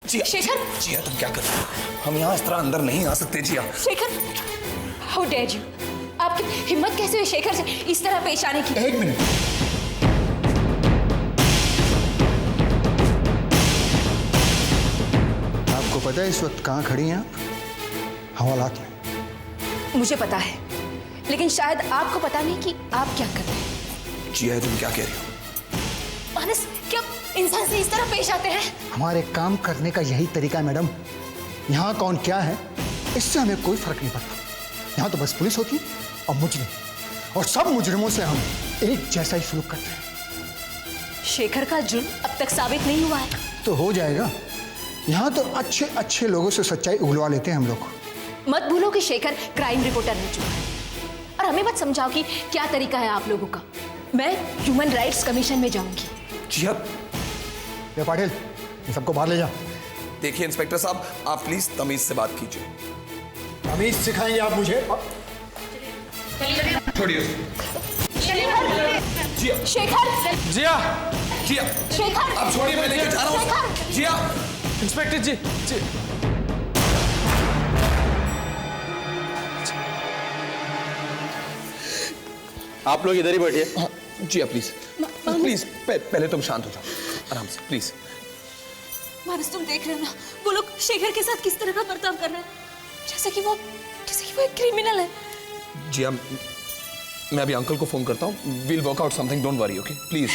जिया, शेखर, जिया तुम क्या कर रहे हो? हम यहाँ इस तरह अंदर नहीं आ सकते Jiya. Shekhar, how dare you? आपकी हिम्मत कैसे हुई शेखर से इस तरह पेश आने की? एक मिनट। आपको पता है इस वक्त कहाँ खड़ी हैं आप? हवालात में। मुझे पता है, लेकिन शायद आपको पता नहीं कि आप क्या कर रहे हैं। जिया तुम क्या कह रही हो? मानस, क्या इंसान से इस तरह पेश आते हैं? हमारे काम करने का यही तरीका है मैडम। यहाँ कौन क्या है इससे हमें कोई फर्क नहीं पड़ता। यहाँ तो बस पुलिस होती है और मुजरिम, और सब मुजरिमों से हम एक जैसा ही सलूक करते हैं। शेखर का जुर्म अब तक साबित नहीं हुआ है। तो हो जाएगा। यहाँ तो अच्छे अच्छे लोगों से सच्चाई उगलवा लेते हैं हम लोग। मत भूलो कि शेखर क्राइम रिपोर्टर रह चुका है, और हमें मत समझाओ कि क्या तरीका है आप लोगों का। मैं ह्यूमन राइट्स कमीशन में जाऊंगी। जिया, ये पाटिल, इन सबको बाहर ले जा। देखिए इंस्पेक्टर साहब, आप प्लीज तमीज से बात कीजिए। तमीज सिखाएंगे आप मुझे? छोड़िए। जिया, शेखर, जिया, जिया, शेखर, आप छोड़िए, मैं लेके जा रहा हूँ। शेखर! जिया, इंस्पेक्टर जी, जी। आप लोग इधर ही बैठिए। हाँ, जिया प्लीज, प्लीज पहले तुम शांत हो जाओ, आराम से प्लीज। मानस, तुम देख रहे हो ना, वो लोग शेखर के साथ किस तरह का बर्ताव कर रहे हैं, जैसे कि वो एक क्रिमिनल है। जिया, मैं अभी अंकल को फोन करता हूँ। We'll work out something, don't worry, okay please.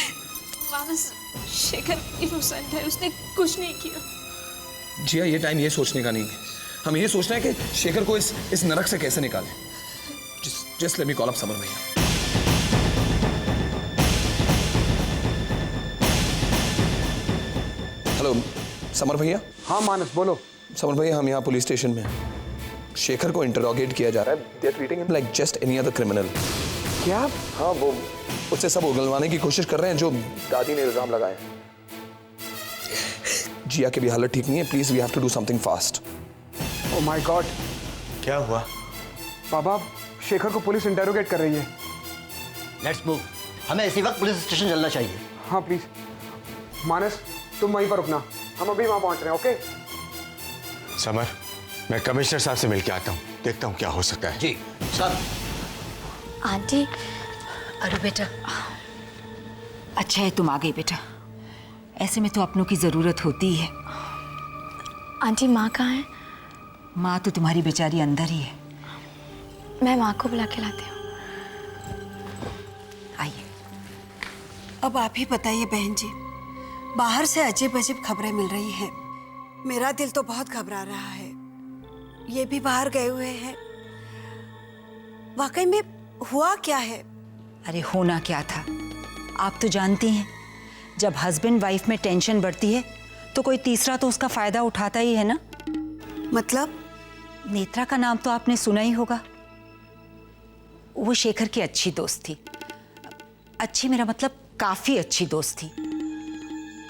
Manas, Shekhar innocent है, उसने कुछ नहीं किया। जिया, ये टाइम ये सोचने का नहीं है। हम ये सोचना है कि शेखर को इस नरक से कैसे निकालें। Just let me call up summer भैया। हेलो समर भैया। हाँ मानस, बोलो। समर भैया, हम यहाँ पुलिस स्टेशन में हैं। शेखर को इंटरोगेट किया जा रहा है। They are treating him like just any other criminal. क्या? हाँ, वो उससे सब उगलवाने की कोशिश कर रहे हैं जो दादी ने इल्जाम लगाए। जिया की भी हालत ठीक नहीं है। Please we have to do something fast. Oh my god, क्या हुआ? बाबा, शेखर को पुलिस इंटेरोगेट कर रही है। Let's move. हमें इसी वक्त पुलिस स्टेशन चलना चाहिए। हाँ प्लीज। मानस, तुम वहीं पर रुकना, हम अभी वहां पहुंच रहे हैं। ओके समर, मैं कमिश्नर साहब से मिलके आता हूँ, देखता हूँ क्या हो सकता है। जी सर। आंटी, अरे बेटा, अच्छा है तुम आ गई बेटा। ऐसे में तो अपनों की जरूरत होती ही है। आंटी, माँ कहाँ है? माँ तो तुम्हारी बेचारी अंदर ही है। मैं माँ को बुला के लाती हूँ। आइए। अब आप ही बताइए बहन जी, बाहर से अजीब अजीब खबरें मिल रही हैं। मेरा दिल तो बहुत घबरा रहा है। ये भी बाहर गए हुए हैं। वाकई में हुआ क्या है? अरे होना क्या था, आप तो जानती हैं, जब हस्बैंड वाइफ में टेंशन बढ़ती है तो कोई तीसरा तो उसका फायदा उठाता ही है ना। मतलब? नेत्रा का नाम तो आपने सुना ही होगा। वो शेखर की अच्छी दोस्त थी। अच्छी मेरा मतलब काफी अच्छी दोस्त थी।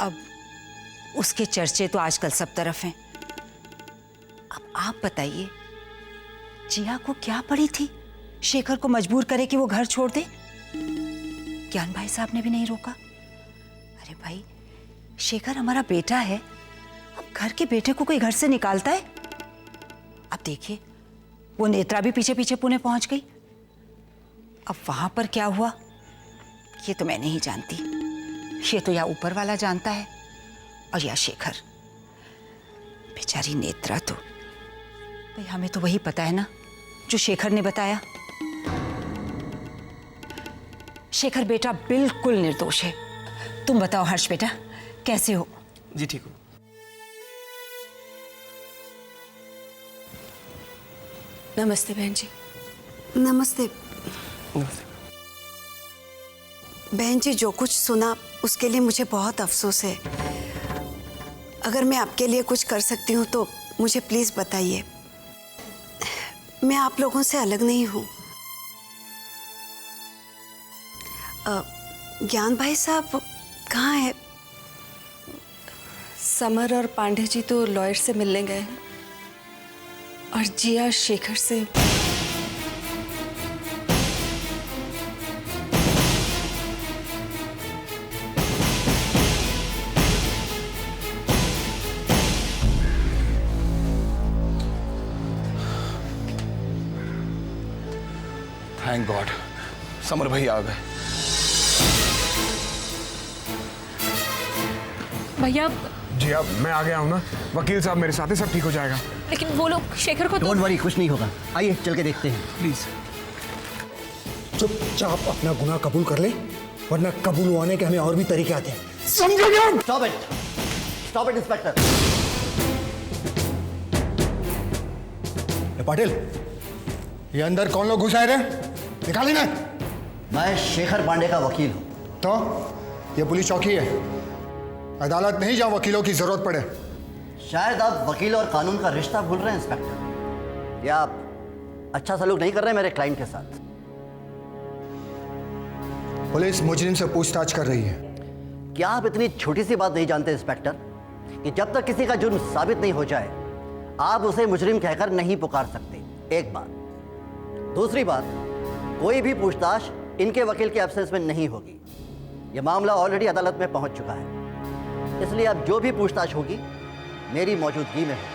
अब उसके चर्चे तो आजकल सब तरफ हैं। अब आप बताइए, जिया को क्या पड़ी थी शेखर को मजबूर करे कि वो घर छोड़ दे? ज्ञान भाई साहब ने भी नहीं रोका। अरे भाई, शेखर हमारा बेटा है, अब घर के बेटे को कोई घर से निकालता है? अब देखिए, वो नेत्रा भी पीछे पीछे पुणे पहुंच गई। अब वहां पर क्या हुआ ये तो मैं नहीं जानती। ये तो या ऊपर वाला जानता है और या शेखर। बेचारी नेत्रा तो, भाई हमें तो वही पता है ना जो शेखर ने बताया। शेखर बेटा बिल्कुल निर्दोष है। तुम बताओ हर्ष बेटा, कैसे हो? जी ठीक हूँ। नमस्ते बहन जी। नमस्ते। बहन जी, जो कुछ सुना उसके लिए मुझे बहुत अफसोस है। अगर मैं आपके लिए कुछ कर सकती हूँ तो मुझे प्लीज बताइए। मैं आप लोगों से अलग नहीं हूँ। ज्ञान भाई साहब कहाँ है? समर और पांडे जी तो लॉयर से मिलने गए हैं, और जिया शेखर से। थैंक गॉड समर भाई आ गए। भैया जी अब मैं आ गया हूँ ना, वकील साहब मेरे साथ ही, सब ठीक हो जाएगा। लेकिन वो लोग शेखर को तो डोंट वरी, कुछ नहीं होगा। आइए चल के देखते हैं। प्लीज चुपचाप अपना गुनाह कबूल कर ले, वरना कबूल होने के हमें और भी तरीके आते हैं, समझो क्या? Stop it inspector. पाटिल, ये अंदर कौन लोग घुस आए रे? निकाली ना। मैं शेखर पांडे का वकील हूँ। तो ये पुलिस चौकी है, अदालत नहीं जहाँ वकीलों की जरूरत पड़े। शायद आप वकील और कानून का रिश्ता भूल रहे हैं इंस्पेक्टर, या आप अच्छा सलूक नहीं कर रहे मेरे क्लाइंट के साथ। पुलिस मुजरिम से पूछताछ कर रही है। क्या आप इतनी छोटी सी बात नहीं जानते इंस्पेक्टर, कि जब तक किसी का जुर्म साबित नहीं हो जाए आप उसे मुजरिम कहकर नहीं पुकार सकते? एक बात। दूसरी बात, कोई भी पूछताछ इनके वकील के एब्सेंस में नहीं होगी। यह मामला ऑलरेडी अदालत में पहुंच चुका है, इसलिए अब जो भी पूछताछ होगी मेरी मौजूदगी में होगी।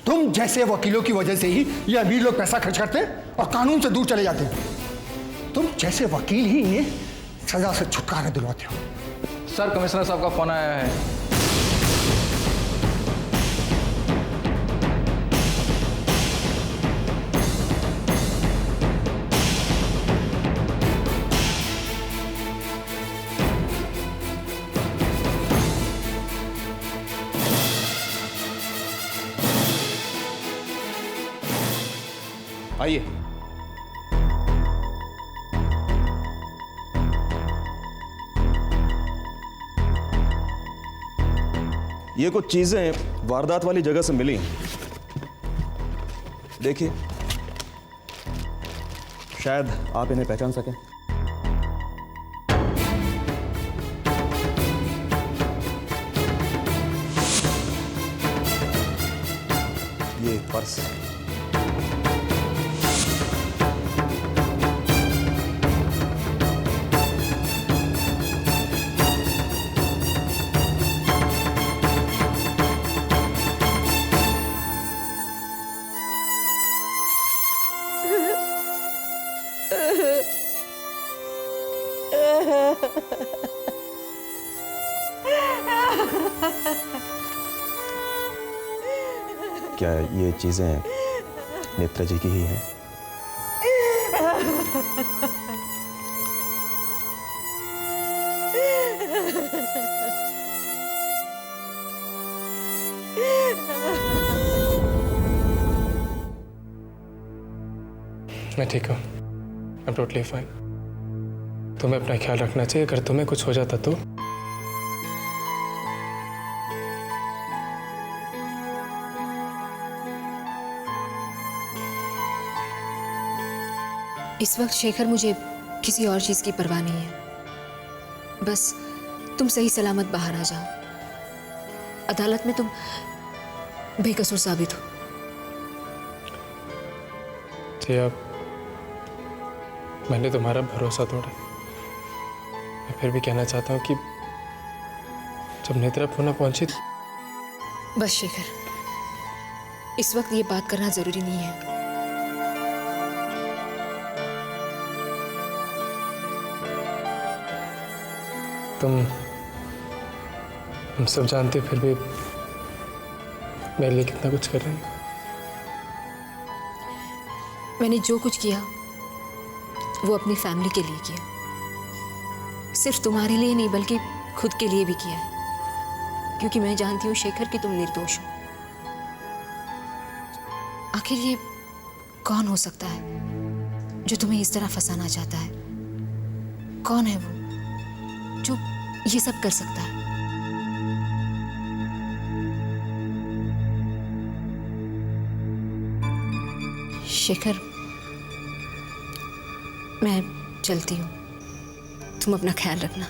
तुम जैसे वकीलों की वजह से ही ये अमीर लोग पैसा खर्च करते हैं और कानून से दूर चले जाते हैं। तुम जैसे वकील ही इन्हें सजा से छुटकारा दिलवाते हो। सर कमिश्नर साहब का फोन आया है। आइए। ये कुछ चीजें वारदात वाली जगह से मिली। देखिए, शायद आप इन्हें पहचान सकें। ये पर्स, क्या ये चीजें नेत्रा जी की ही हैं? मैं ठीक हूँ, आई एम टोटली फाइन। तुम्हें अपना ख्याल रखना चाहिए, अगर तुम्हें कुछ हो जाता तो। इस वक्त शेखर मुझे किसी और चीज की परवाह नहीं है। बस तुम सही सलामत बाहर आ जाओ। अदालत में तुम बेकसूर साबित हो। जी अब मैंने तुम्हारा भरोसा तोड़ा। मैं फिर भी कहना चाहता हूँ कि जब नेत्रा पुनः पहुंची। बस शेखर, इस वक्त ये बात करना जरूरी नहीं है। तुम सब जानते फिर भी मेरे लिए कितना कुछ कर रहे हैं। मैंने जो कुछ किया वो अपनी फैमिली के लिए किया। सिर्फ तुम्हारे लिए नहीं बल्कि खुद के लिए भी किया है, क्योंकि मैं जानती हूँ शेखर कि तुम निर्दोष हो। आखिर ये कौन हो सकता है जो तुम्हें इस तरह फंसाना चाहता है? कौन है वो जो ये सब कर सकता है? शेखर, मैं चलती हूँ। तुम अपना ख्याल रखना।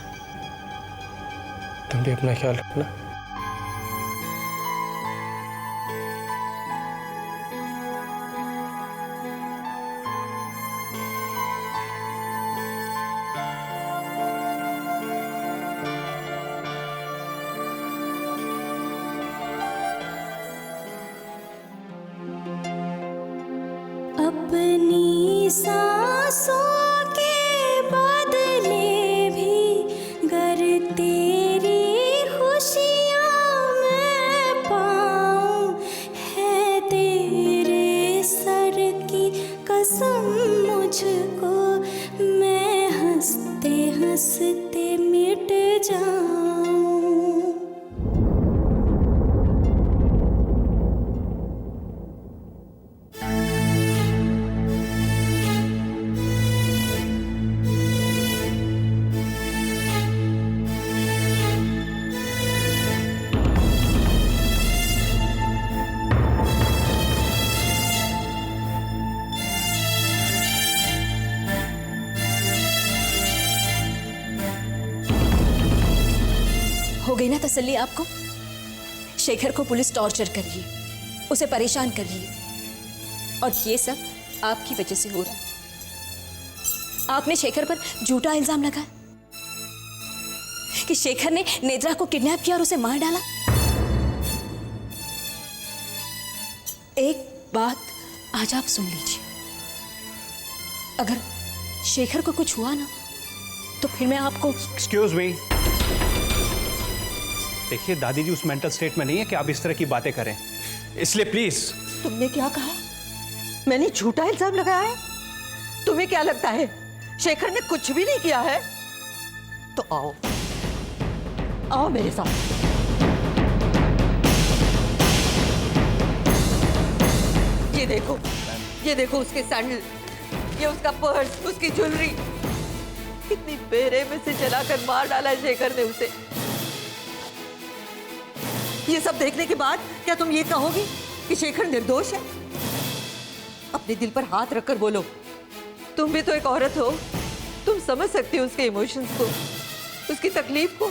तुम भी अपना ख्याल रखना। सांसों के बदले भी गर तेरी खुशियाँ मैं पाऊँ, है तेरे सर की कसम मुझको, मैं हंसते हंसते मिट जाऊँ। हो गई ना तसल्ली आपको? शेखर को पुलिस टॉर्चर कर रही है, उसे परेशान कर रही है, और ये सब आपकी वजह से हो रहा है। आपने शेखर पर झूठा इल्जाम लगाया कि शेखर ने नेत्रा को किडनैप किया और उसे मार डाला। एक बात आज आप सुन लीजिए, अगर शेखर को कुछ हुआ ना तो फिर मैं आपको। एक्सक्यूज मी, देखिए दादी जी उस मेंटल स्टेट में नहीं है कि आप इस तरह की बातें करें, इसलिए प्लीज। तुमने क्या कहा? मैंने झूठा इल्जाम लगाया है? तुम्हें क्या लगता है शेखर ने कुछ भी नहीं किया है? तो आओ आओ मेरे साथ। ये देखो उसके सैंडल, ये उसका पर्स, उसकी ज्वेलरी, कितनी बेरे में से जलाकर मार डाला है शेखर ने उसे। ये सब देखने के बाद क्या तुम ये कहोगी कि शेखर निर्दोष है? अपने दिल पर हाथ रखकर बोलो, तुम भी तो एक औरत हो, तुम समझ सकती हो उसके इमोशंस को, उसकी तकलीफ को।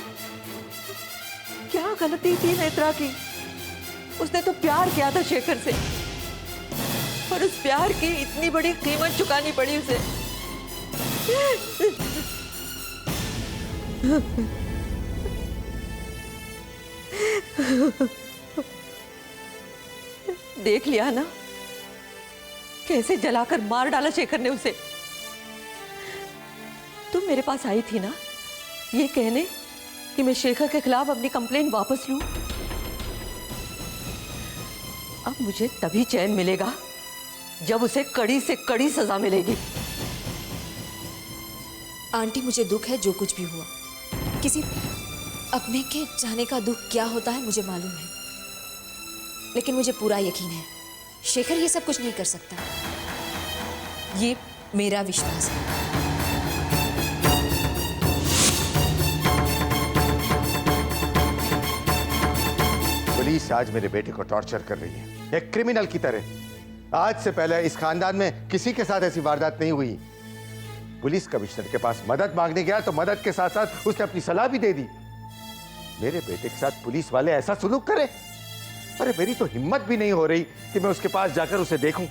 क्या गलती थी नेत्रा की? उसने तो प्यार किया था शेखर से, और उस प्यार की इतनी बड़ी कीमत चुकानी पड़ी उसे। देख लिया ना कैसे जलाकर मार डाला शेखर ने उसे। तुम मेरे पास आई थी ना ये कहने कि मैं शेखर के खिलाफ अपनी कंप्लेंट वापस लूं। अब मुझे तभी चैन मिलेगा जब उसे कड़ी से कड़ी सजा मिलेगी। आंटी, मुझे दुख है जो कुछ भी हुआ। किसी अपने के जाने का दुख क्या होता है मुझे मालूम है, लेकिन मुझे पूरा यकीन है शेखर ये सब कुछ नहीं कर सकता। ये मेरा विश्वास है। पुलिस आज मेरे बेटे को टॉर्चर कर रही है, एक क्रिमिनल की तरह। आज से पहले इस खानदान में किसी के साथ ऐसी वारदात नहीं हुई। पुलिस कमिश्नर के पास मदद मांगने गया तो मदद के साथ साथ उसने अपनी सलाह भी दे दी। मेरे बेटे के साथ पुलिस वाले ऐसा सुलूक करें? अरे मेरी तो हिम्मत भी नहीं हो रही कि मैं उसके पास जाकर उसे देखूं।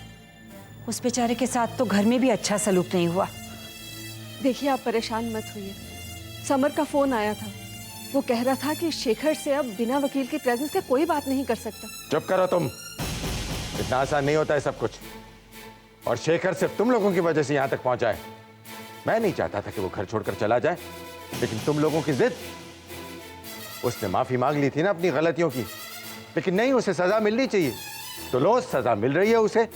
उस बेचारे के साथ तो घर में भी अच्छा सलूक नहीं हुआ। देखिए, आप परेशान मत होइए। समर का फोन आया था, वो कह रहा था कि शेखर से अब बिना वकील की प्रेजेंस के कोई बात नहीं कर सकता। चुप करो तुम, इतना आसान नहीं होता है सब कुछ। और शेखर सिर्फ तुम लोगों की वजह से यहां तक पहुंचा है। मैं नहीं चाहता था कि वो घर छोड़कर चला जाए, लेकिन तुम लोगों की जिद। उसने माफी मांग ली थी ना अपनी गलतियों की, लेकिन नहीं, उसे सजा मिलनी चाहिए। तो लो, सजा मिल रही है उसे।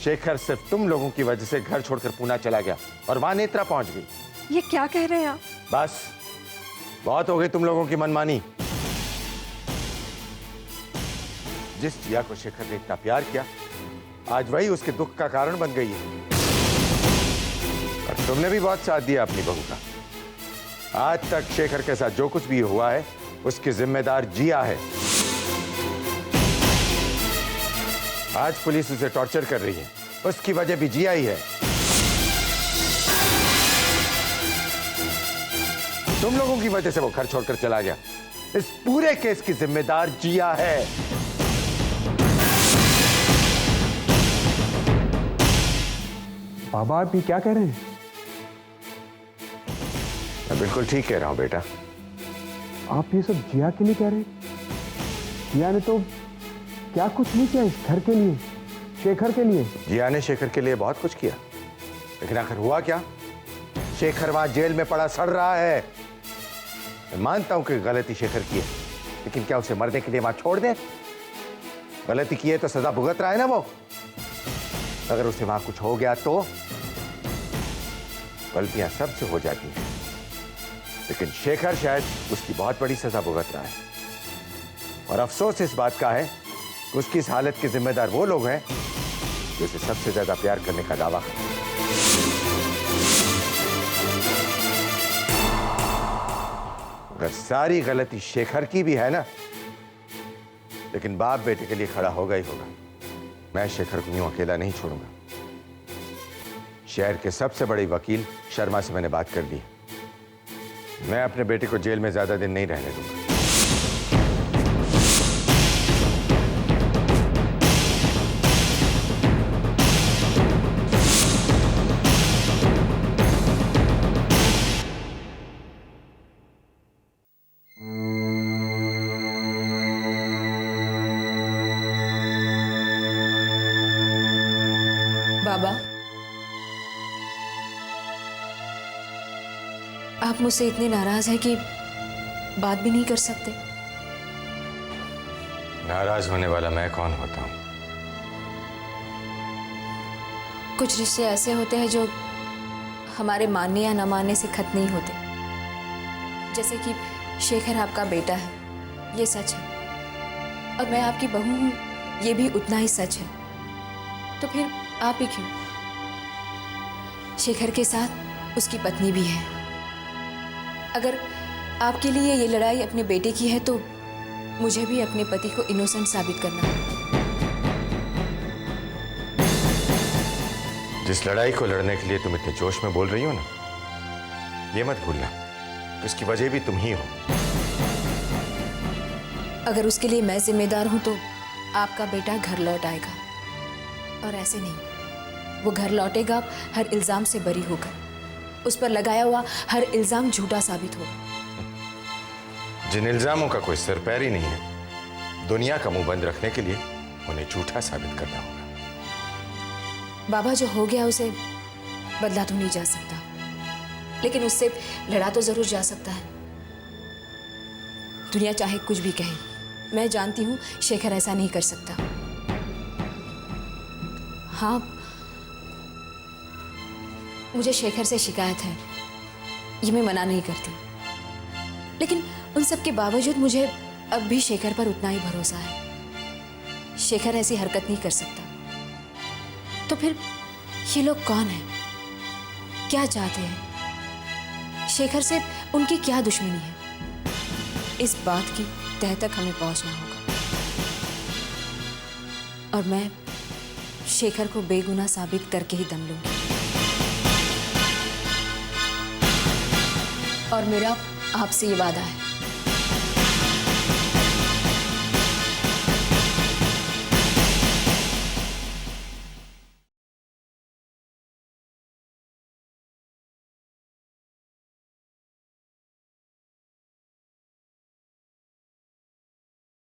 शेखर सिर्फ तुम लोगों की वजह से घर छोड़कर पूना चला गया और वहां नेत्रा पहुंच गई। ये क्या कह रहे हैं आप? बस बहुत हो गई तुम लोगों की मनमानी। जिस जिया को शेखर ने इतना प्यार किया, आज वही उसके दुख का कारण बन गई है। और तुमने भी बहुत साथ दिया अपनी बहू का। आज तक शेखर के साथ जो कुछ भी हुआ है उसकी जिम्मेदार जिया है। आज पुलिस उसे टॉर्चर कर रही है, उसकी वजह भी जिया ही है। तुम लोगों की वजह से वो घर छोड़कर चला गया। इस पूरे केस की जिम्मेदार जिया है। बाबा आप ये क्या कह रहे हैं? मैं बिल्कुल ठीक कह रहा हूं बेटा। आप ये सब जिया के लिए कह रहे हैं? जिया ने तो क्या कुछ नहीं किया इस घर के लिए। शेखर के लिए? जिया ने शेखर के लिए बहुत कुछ किया, लेकिन आखिर हुआ क्या? शेखर वहां जेल में पड़ा सड़ रहा है। मैं मानता हूं कि गलती शेखर की है, लेकिन क्या उसे मरने के लिए वहां छोड़ दे? गलती की है तो सजा भुगत रहा है ना वो। अगर उसे वहां कुछ हो गया तो गलतियां सबसे हो जाती हैं, लेकिन शेखर शायद उसकी बहुत बड़ी सजा भुगत रहा है। और अफसोस इस बात का है कि उसकी इस हालत के जिम्मेदार वो लोग हैं जो उसे सबसे ज्यादा प्यार करने का दावा करते हैं। अगर सारी गलती शेखर की भी है ना, लेकिन बाप बेटे के लिए खड़ा होगा ही होगा। मैं शेखर को यूं अकेला नहीं छोड़ूंगा। शहर के सबसे बड़े वकील शर्मा से मैंने बात कर ली। मैं अपने बेटे को जेल में ज्यादा दिन नहीं रहने दूंगा। बाबा, आप मुझसे इतने नाराज हैं कि बात भी नहीं कर सकते? नाराज होने वाला मैं कौन होता हूं? कुछ रिश्ते ऐसे होते हैं जो हमारे मानने या न मानने से खत्म नहीं होते। जैसे कि शेखर आपका बेटा है, ये सच है, और मैं आपकी बहू हूं, ये भी उतना ही सच है। तो फिर आप ही क्यों? शेखर के साथ उसकी पत्नी भी है। अगर आपके लिए ये लड़ाई अपने बेटे की है, तो मुझे भी अपने पति को इनोसेंट साबित करना है। जिस लड़ाई को लड़ने के लिए तुम इतने जोश में बोल रही हो ना, ये मत भूलना कि उसकी वजह भी तुम ही हो। अगर उसके लिए मैं जिम्मेदार हूं तो आपका बेटा घर लौट आएगा, और ऐसे नहीं। वो घर लौटेगा हर इल्जाम से बरी होकर। उस पर लगाया हुआ हर इल्जाम झूठा साबित होगा। जिन इल्जामों का कोई सिर पैर ही नहीं है, दुनिया का मुंह बंद रखने के लिए उन्हें झूठा साबित करना होगा। बाबा, जो हो गया उसे बदला तो नहीं जा सकता, लेकिन उससे लड़ा तो जरूर जा सकता है। दुनिया चाहे कुछ भी कहे, मैं जानती हूं शेखर ऐसा नहीं कर सकता। हाँ, मुझे शेखर से शिकायत है, ये मैं मना नहीं करती, लेकिन उन सब के बावजूद मुझे अब भी शेखर पर उतना ही भरोसा है। शेखर ऐसी हरकत नहीं कर सकता। तो फिर ये लोग कौन हैं? क्या चाहते हैं? शेखर से उनकी क्या दुश्मनी है? इस बात की तह तक हमें पहुंचना होगा, और मैं शेखर को बेगुनाह साबित करके ही दम लूंगी। और मेरा आपसे ये वादा है